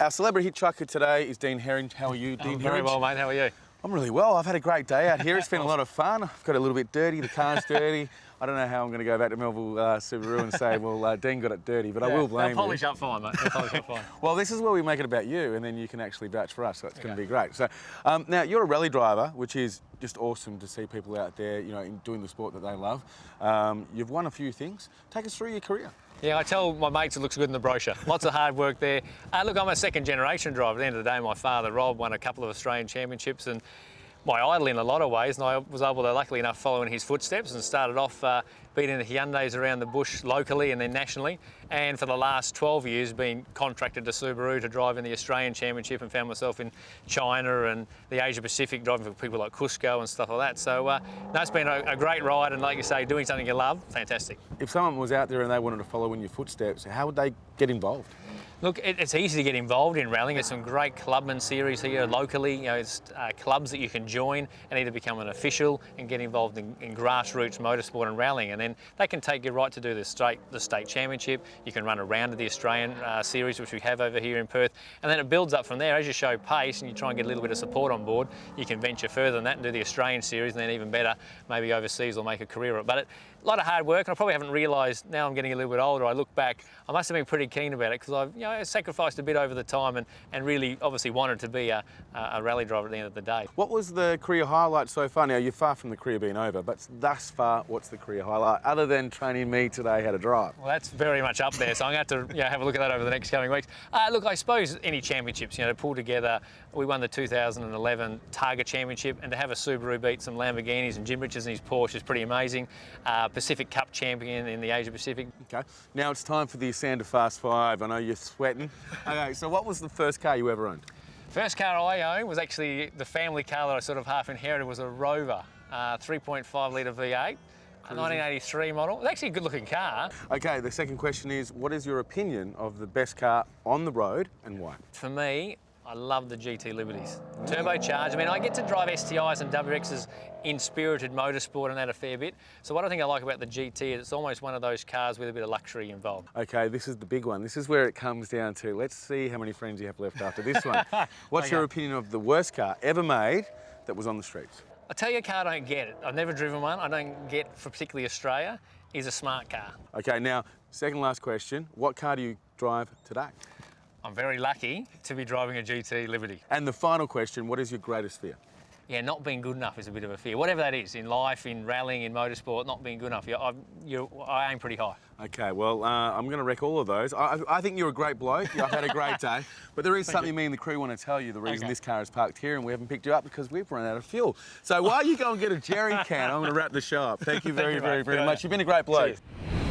Our celebrity hitchhiker today is Dean Herridge. How are you, Dean Herridge? Very well, mate. How are you? I'm really well. I've had a great day out here. It's been a lot of fun. I've got a little bit dirty. The car's dirty. I don't know how I'm going to go back to Melville Subaru and say, well, Dean got it dirty, but I will blame you. They'll polish up fine, mate. They'll polish up fine. Well, this is where we make it about you, and then you can actually vouch for us, so it's going to be great. So, now, you're a rally driver, which is just awesome to see people out there, you know, doing the sport that they love. You've won a few things. Take us through your career. Yeah, I tell my mates it looks good in the brochure. Lots of hard work there. Look, I'm a second-generation driver. At the end of the day, my father, Rob, won a couple of Australian championships, and my idol in a lot of ways, and I was able to, luckily enough, follow in his footsteps and started off beating the Hyundais around the bush locally and then nationally, and for the last 12 years been contracted to Subaru to drive in the Australian Championship and found myself in China and the Asia Pacific driving for people like Cusco and stuff like that. So no, it's been a great ride, and like you say, doing something you love, fantastic. If someone was out there and they wanted to follow in your footsteps, how would they get involved? Look, it's easy to get involved in rallying. There's some great clubman series here locally. You know, it's clubs that you can join and either become an official and get involved in grassroots motorsport and rallying, and then they can take you right to do the state championship. You can run a round of the Australian series, which we have over here in Perth, and then it builds up from there. As you show pace and you try and get a little bit of support on board, you can venture further than that and do the Australian series, and then even better, maybe overseas or make a career of it. But a lot of hard work, and I probably haven't realised, now I'm getting a little bit older, I look back, I must have been pretty keen about it, because I've sacrificed a bit over the time and really obviously wanted to be a rally driver at the end of the day. What was the career highlight so far? Now, you're far from the career being over, but thus far, what's the career highlight, other than training me today how to drive? Well, that's very much up there, so I'm going to have to have a look at that over the next coming weeks. Look, I suppose any championships, to pull together, we won the 2011 Targa Championship, and to have a Subaru beat some Lamborghinis and Jim Richards and his Porsche is pretty amazing. Pacific Cup champion in the Asia Pacific. Okay, now it's time for the Asanda Fast 5. I know you're sweating. Okay, so what was the first car you ever owned? First car I owned was actually the family car that I sort of half inherited, was a Rover, 3.5 litre V8. A 1983 model. It's actually a good looking car. Okay, the second question is, what is your opinion of the best car on the road and why? For me, I love the GT Liberties. Turbocharged. I mean, I get to drive STIs and WXs in spirited motorsport and that a fair bit. So what I think I like about the GT is it's almost one of those cars with a bit of luxury involved. Okay, this is the big one. This is where it comes down to. Let's see how many friends you have left after this one. What's your opinion of the worst car ever made that was on the streets? I'll tell you a car I don't get. I've never driven one. I don't get, for particularly Australia, is a smart car. Okay, now, second last question. What car do you drive today? I'm very lucky to be driving a GT Liberty. And the final question, what is your greatest fear? Yeah, not being good enough is a bit of a fear. Whatever that is, in life, in rallying, in motorsport, not being good enough. I aim pretty high. Okay, well, I'm going to wreck all of those. I think you're a great bloke. I've had a great day. But there is something me and the crew want to tell you, the reason this car is parked here and we haven't picked you up, because we've run out of fuel. So while you go and get a jerry can, I'm going to wrap the show up. Thank you very, very much. You've been a great bloke. Cheers.